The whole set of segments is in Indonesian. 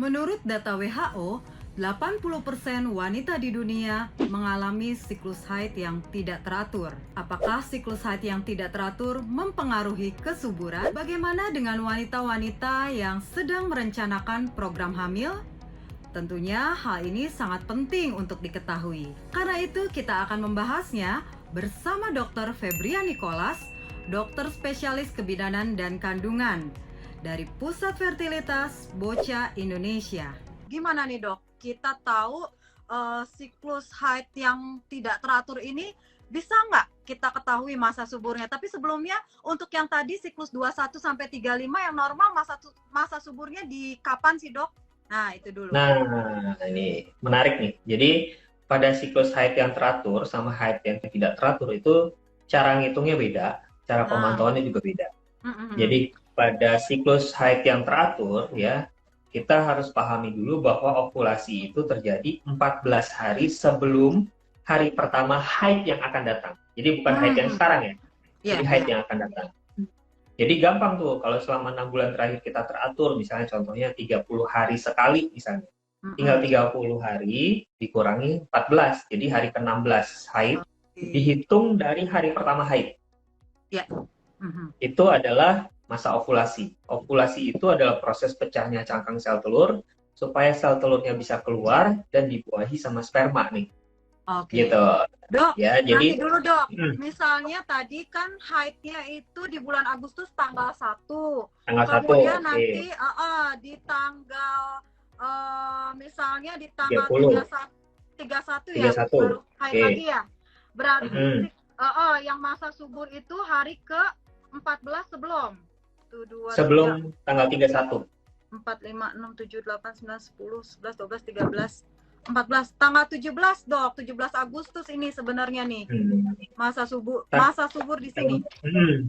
Menurut data WHO, 80% wanita di dunia mengalami siklus haid yang tidak teratur. Apakah siklus haid yang tidak teratur mempengaruhi kesuburan? Bagaimana dengan wanita-wanita yang sedang merencanakan program hamil? Tentunya hal ini sangat penting untuk diketahui. Karena itu kita akan membahasnya bersama Dr. Febria Nicholas, dokter spesialis kebidanan dan kandungan dari Pusat Fertilitas Bocah Indonesia. Gimana nih dok? Kita tahu siklus haid yang tidak teratur ini bisa nggak kita ketahui masa suburnya? Tapi sebelumnya untuk yang tadi siklus 21 sampai 35 yang normal masa suburnya di kapan sih dok? Nah itu dulu. Nah, ini menarik nih. Jadi pada siklus haid yang teratur sama haid yang tidak teratur itu cara ngitungnya beda, cara pemantauannya juga beda. Jadi pada siklus haid yang teratur ya, kita harus pahami dulu bahwa ovulasi itu terjadi 14 hari sebelum hari pertama haid yang akan datang. Jadi bukan haid yang sekarang ya. Jadi haid yang akan datang. Jadi gampang tuh kalau selama 6 bulan terakhir kita teratur, misalnya contohnya 30 hari sekali misalnya. Tinggal 30 hari dikurangi 14. Jadi hari ke-16 haid dihitung dari hari pertama haid. Itu adalah masa ovulasi. Ovulasi itu adalah proses pecahnya cangkang sel telur supaya sel telurnya bisa keluar dan dibuahi sama sperma nih. Oke. Gitu. Dok, ya, jadi nanti dulu dok. Misalnya tadi kan haidnya itu di bulan Agustus tanggal 1. tanggal 1. Kemudian nanti di tanggal misalnya di tanggal 31 ya baru haid lagi ya. Berarti yang masa subur itu hari ke-14 sebelum. Sebelum tanggal 31. 4, 5, 6, 7, 8, 9, 10, 11, 12, 13, 14. Tanggal 17 dok, 17 Agustus ini sebenarnya nih. Masa subur di sini.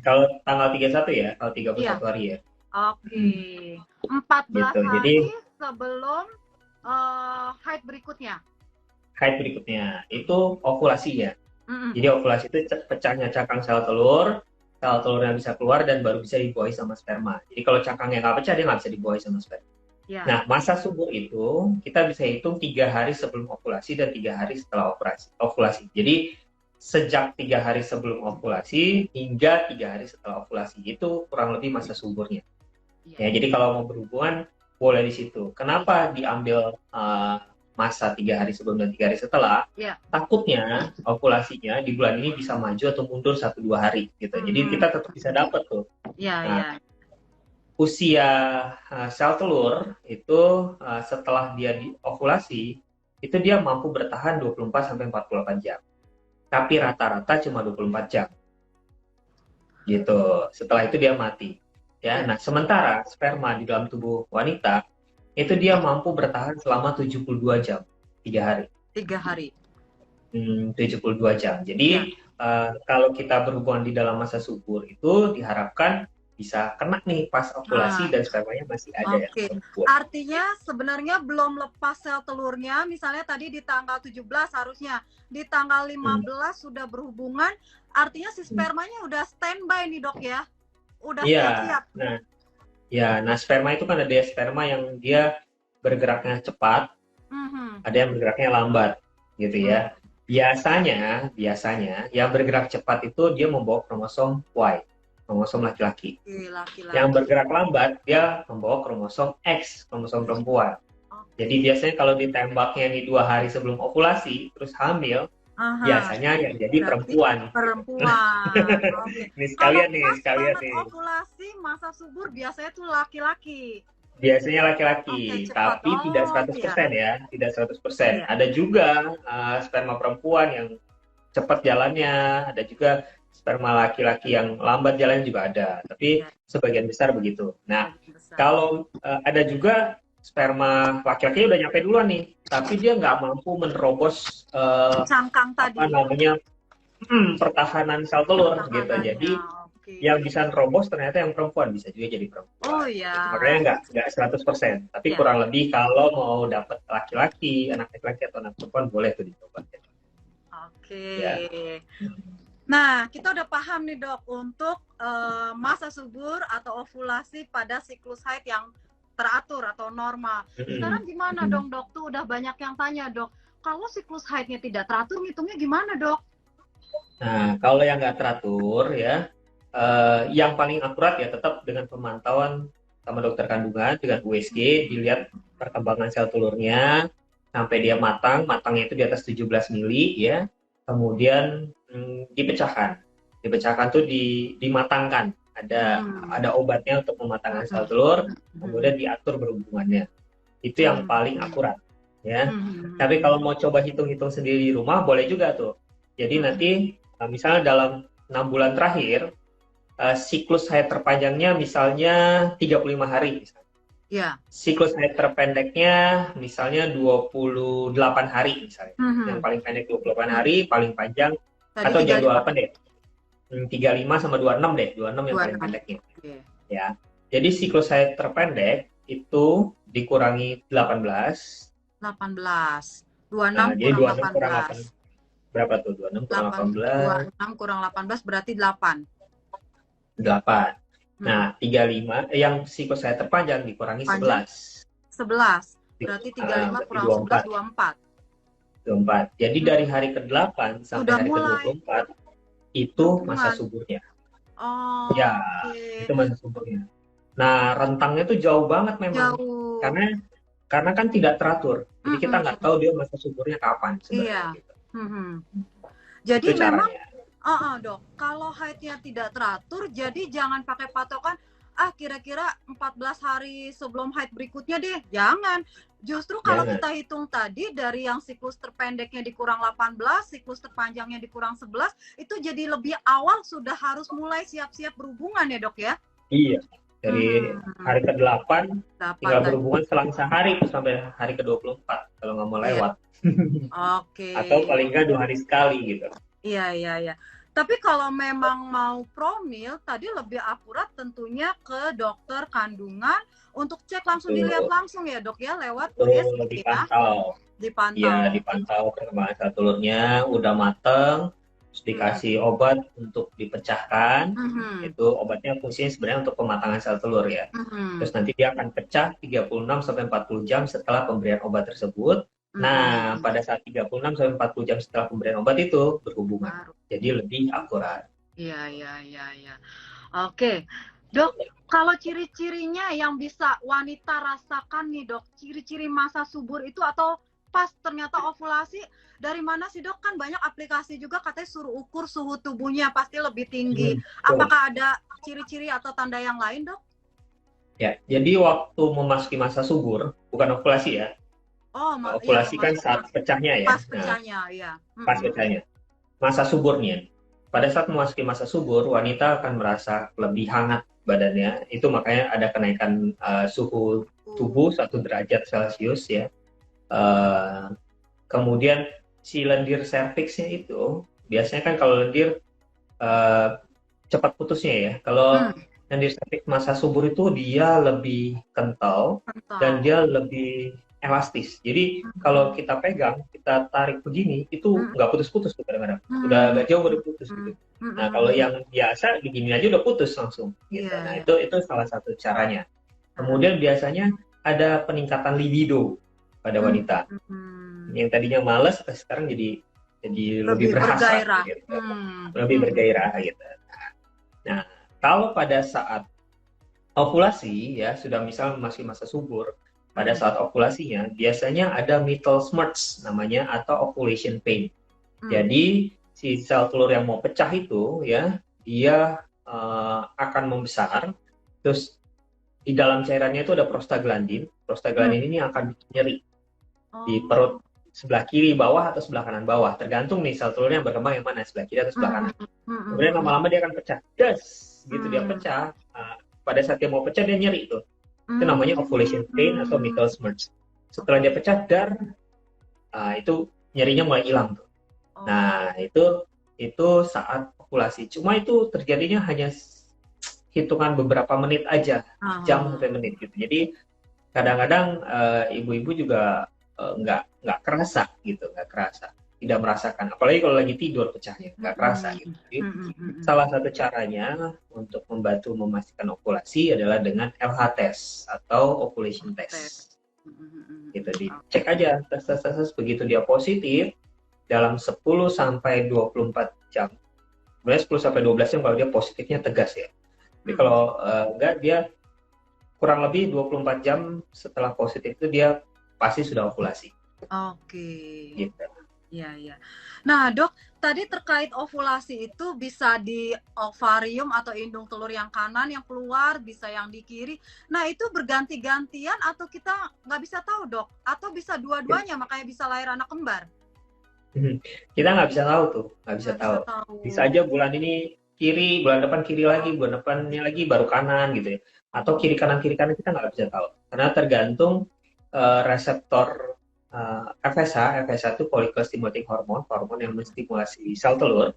Kalau tanggal 31 ya, kalau 31 hari ya. Oke. 14 gitu. hari Jadi, sebelum haid berikutnya. Haid berikutnya itu ovulasi ya. Jadi ovulasi itu pecahnya cangkang sel telurnya bisa keluar dan baru bisa dibuahi sama sperma. Jadi kalau cangkangnya nggak pecah, dia nggak bisa dibuahi sama sperma. Nah, masa subur itu kita bisa hitung 3 hari sebelum ovulasi dan 3 hari setelah ovulasi. Jadi sejak 3 hari sebelum ovulasi hingga 3 hari setelah ovulasi itu kurang lebih masa suburnya. Ya, jadi kalau mau berhubungan boleh di situ. Kenapa diambil masa 3 hari sebelum dan 3 hari setelah? Takutnya ovulasinya di bulan ini bisa maju atau mundur 1-2 hari gitu. Jadi kita tetap bisa dapat tuh. Usia sel telur itu setelah dia diovulasi itu dia mampu bertahan 24-48 jam. Tapi rata-rata cuma 24 jam. Gitu. Setelah itu dia mati. Ya, nah sementara sperma di dalam tubuh wanita itu dia mampu bertahan selama 72 jam, 3 hari. 3 hari. 72 jam. Jadi kalau kita berhubungan di dalam masa subur itu diharapkan bisa kena nih pas ovulasi dan spermanya masih ada ya. Artinya sebenarnya belum lepas sel telurnya, misalnya tadi di tanggal 17 harusnya, di tanggal 15 sudah berhubungan, artinya si spermanya udah standby nih dok ya? Udah siap-siap. Nah sperma itu kan ada sperma yang dia bergeraknya cepat, ada yang bergeraknya lambat gitu ya. Biasanya yang bergerak cepat itu dia membawa kromosom Y. Kromosom laki-laki. Yang bergerak lambat dia membawa kromosom X, kromosom perempuan. Jadi biasanya kalau ditembaknya nih 2 hari sebelum ovulasi terus hamil, biasanya yang jadi perempuan. Ini sekalian nih. Ovulasi masa subur biasanya tuh laki-laki. Biasanya laki-laki, tapi tidak 100% ya, tidak 100%. Ada juga sperma perempuan yang cepat jalannya, ada juga sperma laki-laki yang lambat jalannya juga ada, tapi sebagian besar begitu. Nah, kalau ada juga sperma laki-laki udah nyampe duluan nih, tapi dia nggak mampu menerobos cangkang tadi. Pertahanan sel telur gitu. Jadi yang bisa nerobos ternyata yang perempuan, bisa juga jadi perempuan. Makanya nggak 100%, tapi kurang lebih kalau mau dapat laki-laki, anak laki-laki atau anak perempuan boleh tuh dicoba. Nah, kita udah paham nih dok untuk masa subur atau ovulasi pada siklus haid yang teratur atau normal. Sekarang gimana dong dok? Tuh udah banyak yang tanya dok, kalau siklus haidnya tidak teratur, ngitungnya gimana dok? Nah, kalau yang nggak teratur ya, yang paling akurat ya tetap dengan pemantauan sama dokter kandungan dengan USG, dilihat perkembangan sel telurnya sampai dia matangnya itu di atas 17 mili ya, kemudian dipecahkan tuh dimatangkan, ada obatnya untuk mematangkan sel telur, kemudian diatur berhubungannya, itu yang paling akurat ya. Tapi kalau mau coba hitung-hitung sendiri di rumah boleh juga tuh. Jadi nanti misalnya dalam 6 bulan terakhir, siklus haid terpanjangnya misalnya 35 hari. Yeah. Siklus haid terpendeknya misalnya 28 hari misalnya. Yang paling pendek 28 hari, paling panjang, tadi atau jangan 28 deh. 35 sama 26 deh. 26 yang paling pendeknya. Okay. Ya. Jadi siklus haid terpendek itu dikurangi 18. 26 nah, jadi 26 kurang 18. Berapa tuh? 26 kurang 18. 26 kurang 18 berarti 8. 8. Nah, 35 yang siklus haid terpanjang dikurangi 11. 11. Berarti 35 kurang 11 24. Jadi dari hari ke-8 sampai udah hari ke-24 itu masa suburnya. Oh. Ya, okay. Itu masa suburnya. Nah, rentangnya tuh jauh banget memang. Jauh. Karena kan tidak teratur. Jadi kita nggak tahu dia masa suburnya kapan sebenarnya. Iya. Gitu. Jadi itu memang dok, kalau haidnya tidak teratur, jadi jangan pakai patokan kira-kira 14 hari sebelum haid berikutnya deh. Jangan. Justru kalau kita hitung tadi dari yang siklus terpendeknya dikurang 18, siklus terpanjangnya dikurang 11, itu jadi lebih awal sudah harus mulai siap-siap berhubungan ya dok ya? Iya. Dari hari ke-8 tinggal berhubungan selang sehari sampai hari ke-24 kalau nggak mau lewat. Oke. Atau paling nggak 2 hari sekali gitu. Iya. Tapi kalau memang mau promil, tadi lebih akurat tentunya ke dokter kandungan untuk cek langsung, dilihat langsung ya dok ya, lewat USG ya. Dipantau. Iya, dipantau perkembangan sel telurnya, udah mateng, terus dikasih obat untuk dipecahkan. Itu obatnya fungsinya sebenarnya untuk pematangan sel telur ya. Terus nanti dia akan pecah 36-40 jam setelah pemberian obat tersebut. Nah, pada saat 36-40 jam setelah pemberian obat itu berhubungan. Jadi lebih akurat. Iya. Oke. Dok, kalau ciri-cirinya yang bisa wanita rasakan nih dok, ciri-ciri masa subur itu atau pas ternyata ovulasi, dari mana sih dok? Kan banyak aplikasi juga katanya suruh ukur suhu tubuhnya pasti lebih tinggi. Apakah ada ciri-ciri atau tanda yang lain dok? Ya, jadi waktu memasuki masa subur, bukan ovulasi ya. Ovulasi kan saat pecahnya ya. Pas pecahnya, ya. Pas pecahnya. Masa suburnya. Pada saat memasuki masa subur, wanita akan merasa lebih hangat badannya. Itu makanya ada kenaikan suhu tubuh 1 derajat Celcius ya. Kemudian si lendir serviksnya itu, biasanya kan kalau lendir cepat putusnya ya. Kalau lendir serviks masa subur itu dia lebih kental. Dan dia lebih elastis. Jadi kalau kita pegang, kita tarik begini, itu nggak putus-putus tuh kadang-kadang. Udah agak jauh udah putus gitu. Nah kalau yang biasa begini aja udah putus langsung. Gitu. Nah itu salah satu caranya. Kemudian biasanya ada peningkatan libido pada wanita. Yang tadinya malas, sekarang jadi lebih berhasrat. Gitu. Lebih bergairah gitu. Nah kalau pada saat ovulasi ya sudah misal masih masa subur. Pada saat ovulasinya, biasanya ada mitral smerts namanya atau ovulation pain. Jadi, si sel telur yang mau pecah itu, ya, dia akan membesar. Terus, di dalam cairannya itu ada prostaglandin. Prostaglandin ini akan bikin nyeri di perut sebelah kiri bawah atau sebelah kanan bawah. Tergantung nih sel telurnya berkembang yang mana, sebelah kiri atau sebelah kanan. Kemudian lama-lama dia akan pecah. Gitu dia pecah. Pada saat dia mau pecah, dia nyeri tuh. Itu namanya ovulation pain atau mitral smerts. Setelah dia pecah itu nyerinya mulai hilang tuh. Nah itu saat ovulasi. Cuma itu terjadinya hanya hitungan beberapa menit aja, jam sampai menit gitu. Jadi kadang-kadang ibu-ibu juga nggak kerasa gitu, nggak kerasa. tidak merasakan. Apalagi kalau lagi tidur pecahnya, nggak kerasa gitu. Jadi, salah satu caranya untuk membantu memastikan ovulasi adalah dengan LH test atau ovulation test. Gitu, dicek aja tes begitu dia positif dalam 10 sampai 24 jam. Sebenarnya 10 sampai 12 jam kalau dia positifnya tegas ya. Tapi kalau enggak, dia kurang lebih 24 jam setelah positif itu dia pasti sudah ovulasi. Oke. Gitu. Iya. Nah, Dok, tadi terkait ovulasi itu bisa di ovarium atau indung telur yang kanan yang keluar, bisa yang di kiri. Nah, itu berganti-gantian atau kita nggak bisa tahu, Dok? Atau bisa dua-duanya, makanya bisa lahir anak kembar? Kita nggak bisa tahu tuh, nggak bisa tahu. Bisa aja bulan ini kiri, bulan depan kiri lagi, bulan depannya lagi baru kanan gitu ya. Atau kiri kanan kita nggak bisa tahu. Karena tergantung reseptor FSH itu follicle stimulating hormone yang menstimulasi sel telur.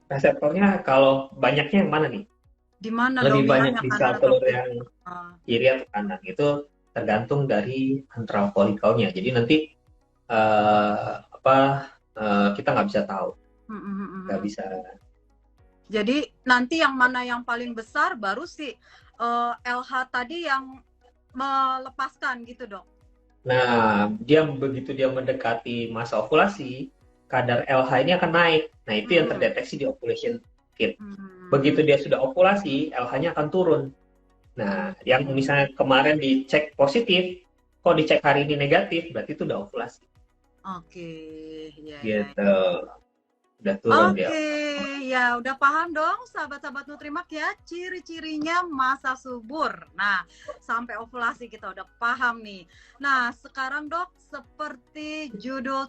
Reseptornya kalau banyaknya yang mana nih? Di mana lebih banyak di sel telur yang kiri atau kanan, itu tergantung dari antral follicle-nya. Jadi nanti kita nggak bisa tahu, nggak bisa. Jadi nanti yang mana yang paling besar baru si LH tadi yang melepaskan gitu, Dok? Nah, begitu dia mendekati masa ovulasi, kadar LH ini akan naik. Nah, itu yang terdeteksi di ovulation kit. Begitu dia sudah ovulasi, LH-nya akan turun. Nah, yang misalnya kemarin dicek positif, kok dicek hari ini negatif, berarti itu udah ovulasi. Oke, ya. Gitu. Udah turun dia. Oke, ya udah paham dong sahabat-sahabat Nutrimak ya, ciri-cirinya masa subur. Nah, sampai ovulasi kita udah paham nih. Nah, sekarang Dok, seperti judul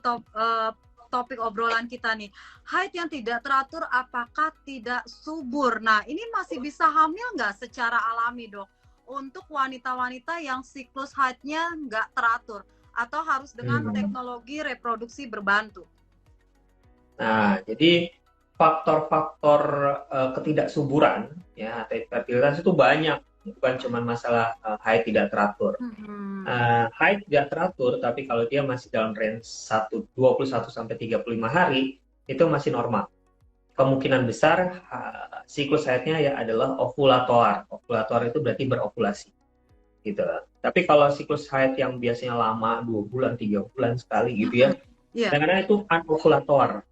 topik obrolan kita nih, haid yang tidak teratur apakah tidak subur? Nah, ini masih bisa hamil nggak secara alami, Dok? Untuk wanita-wanita yang siklus haidnya nggak teratur atau harus dengan teknologi reproduksi berbantu? Nah, jadi faktor-faktor ketidaksuburan ya atau infertilitas itu banyak, bukan cuma masalah haid tidak teratur. Haid tidak teratur, tapi kalau dia masih dalam range 21 sampai 35 hari, itu masih normal. Kemungkinan besar siklus haidnya ya adalah ovulator. Ovulator itu berarti berovulasi. Gitu. Tapi kalau siklus haid yang biasanya lama 2 bulan, 3 bulan sekali gitu ya, kadang-kadang itu anovulator.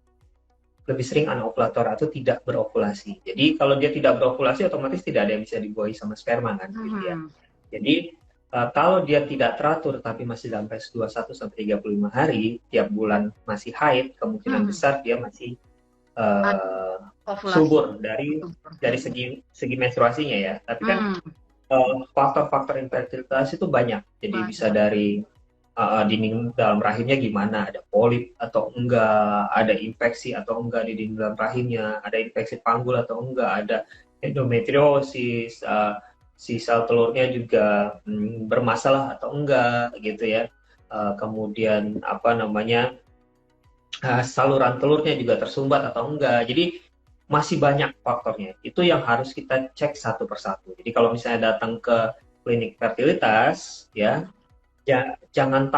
Lebih sering anovulator atau tidak berovulasi. Jadi kalau dia tidak berovulasi, otomatis tidak ada yang bisa dibuahi sama sperma kan, gitu ya. Jadi kalau dia tidak teratur tapi masih dalam range 21 sampai 35 hari, tiap bulan masih haid, kemungkinan besar dia masih subur dari segi menstruasinya ya. Tapi kan faktor-faktor infertilitas itu banyak. Jadi bisa dari dinding dalam rahimnya gimana, ada polip atau enggak, ada infeksi atau enggak di dinding dalam rahimnya, ada infeksi panggul atau enggak, ada endometriosis, si sel telurnya juga bermasalah atau enggak gitu ya. Kemudian saluran telurnya juga tersumbat atau enggak. Jadi masih banyak faktornya. Itu yang harus kita cek satu persatu. Jadi kalau misalnya datang ke klinik fertilitas ya, jangan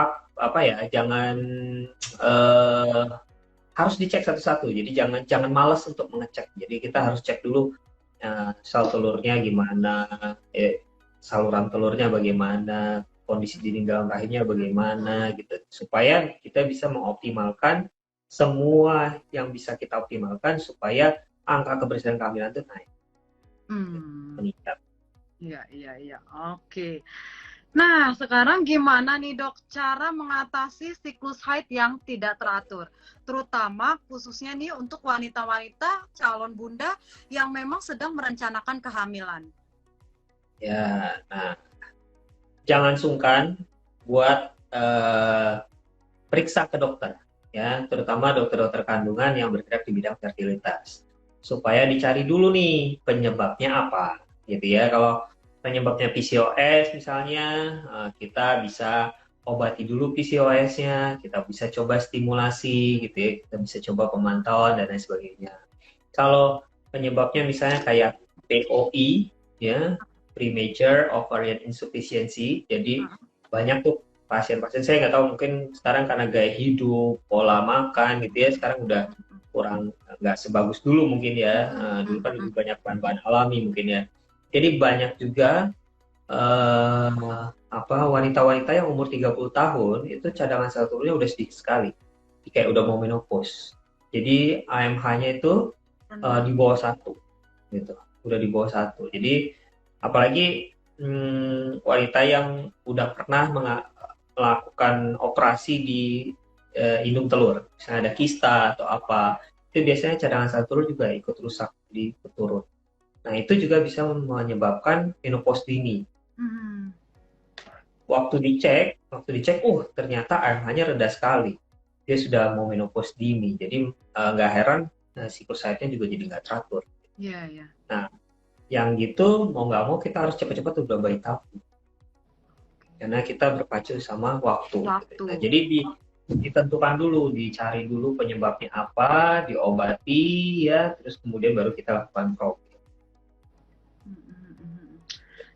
harus dicek satu-satu. Jadi jangan malas untuk mengecek. Jadi kita harus cek dulu sel telurnya gimana, saluran telurnya bagaimana, kondisi dinding dalam rahimnya bagaimana gitu. Supaya kita bisa mengoptimalkan semua yang bisa kita optimalkan supaya angka keberhasilan kehamilan itu naik. Meningkat. Iya. Oke. Nah, sekarang gimana nih Dok cara mengatasi siklus haid yang tidak teratur? Terutama khususnya nih untuk wanita-wanita calon bunda yang memang sedang merencanakan kehamilan. Ya, nah jangan sungkan buat periksa ke dokter ya, terutama dokter-dokter kandungan yang bergerak di bidang fertilitas. Supaya dicari dulu nih penyebabnya apa gitu ya. Kalau penyebabnya PCOS misalnya, kita bisa obati dulu PCOS-nya, kita bisa coba stimulasi gitu ya, kita bisa coba pemantauan dan lain sebagainya. Kalau penyebabnya misalnya kayak POI ya, premature ovarian insufficiency, jadi banyak tuh pasien-pasien, saya nggak tahu, mungkin sekarang karena gaya hidup, pola makan gitu ya, sekarang udah kurang, nggak sebagus dulu mungkin ya. Dulu kan lebih banyak bahan-bahan alami mungkin ya. Jadi banyak juga wanita-wanita yang umur 30 tahun itu cadangan sel telurnya udah sedikit sekali. Kayak udah mau menopause. Jadi AMH-nya itu di bawah 1 gitu. Udah di bawah 1. Jadi apalagi wanita yang udah pernah melakukan operasi di indung telur, misalnya ada kista atau apa, itu biasanya cadangan sel telur juga ikut rusak, ikut turun. Nah, itu juga bisa menyebabkan menopause dini. Waktu dicek, ternyata AMH-nya rendah sekali. Dia sudah mau menopause dini. Jadi nggak heran siklus haidnya juga jadi nggak teratur. Iya. Nah, yang gitu mau nggak mau kita harus cepat-cepat udah bayi tabung. Karena kita berpacu sama waktu. Nah, jadi ditentukan dulu, dicari dulu penyebabnya apa, diobati ya, terus kemudian baru kita lakukan program.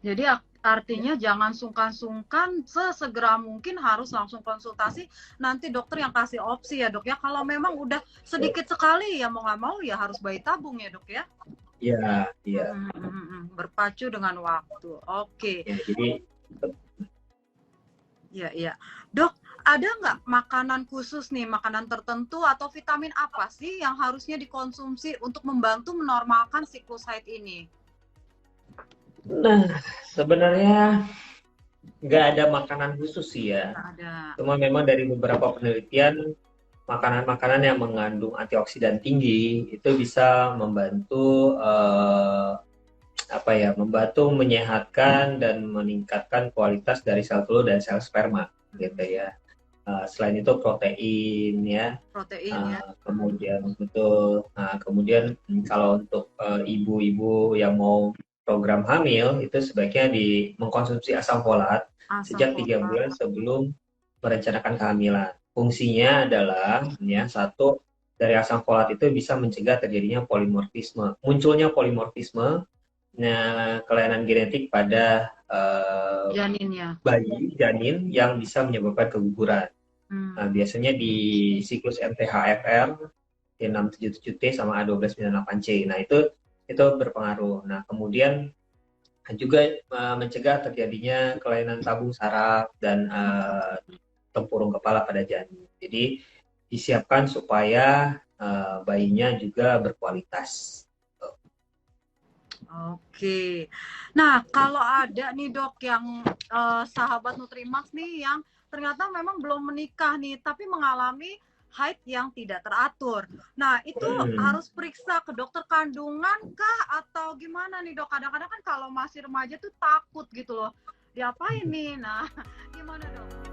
Jadi artinya jangan sungkan-sungkan, sesegera mungkin harus langsung konsultasi. Nanti dokter yang kasih opsi ya dok ya. Kalau memang udah sedikit sekali ya mau nggak mau ya harus bayi tabung ya dok ya. Iya. Berpacu dengan waktu. Oke. Ya, jadi Iya. Dok, ada nggak makanan khusus nih, makanan tertentu atau vitamin apa sih yang harusnya dikonsumsi untuk membantu menormalkan siklus haid ini? Nah, sebenarnya nggak ada makanan khusus sih ya. Cuma memang dari beberapa penelitian, makanan-makanan yang mengandung antioksidan tinggi itu bisa membantu membantu menyehatkan dan meningkatkan kualitas dari sel telur dan sel sperma gitu ya. Selain itu protein ya. Kemudian kemudian kalau untuk ibu-ibu yang mau program hamil itu sebaiknya mengkonsumsi asam folat sejak 3 bulan sebelum merencanakan kehamilan. Fungsinya adalah satu, dari asam folat itu bisa mencegah terjadinya munculnya polimorfisme kelainan genetik pada janin yang bisa menyebabkan keguguran. Nah, biasanya di siklus MTHFR T677T sama A1298C. Nah, itu berpengaruh. Nah, kemudian juga mencegah terjadinya kelainan tabung saraf dan tempurung kepala pada janin. Jadi disiapkan supaya bayinya juga berkualitas. Oke. Nah, kalau ada nih dok yang sahabat Nutrimax nih yang ternyata memang belum menikah nih, tapi mengalami haid yang tidak teratur. Nah, itu harus periksa ke dokter kandungan kah atau gimana nih dok? Kadang-kadang kan kalau masih remaja tuh takut gitu loh. Diapain nih? Nah, gimana dok?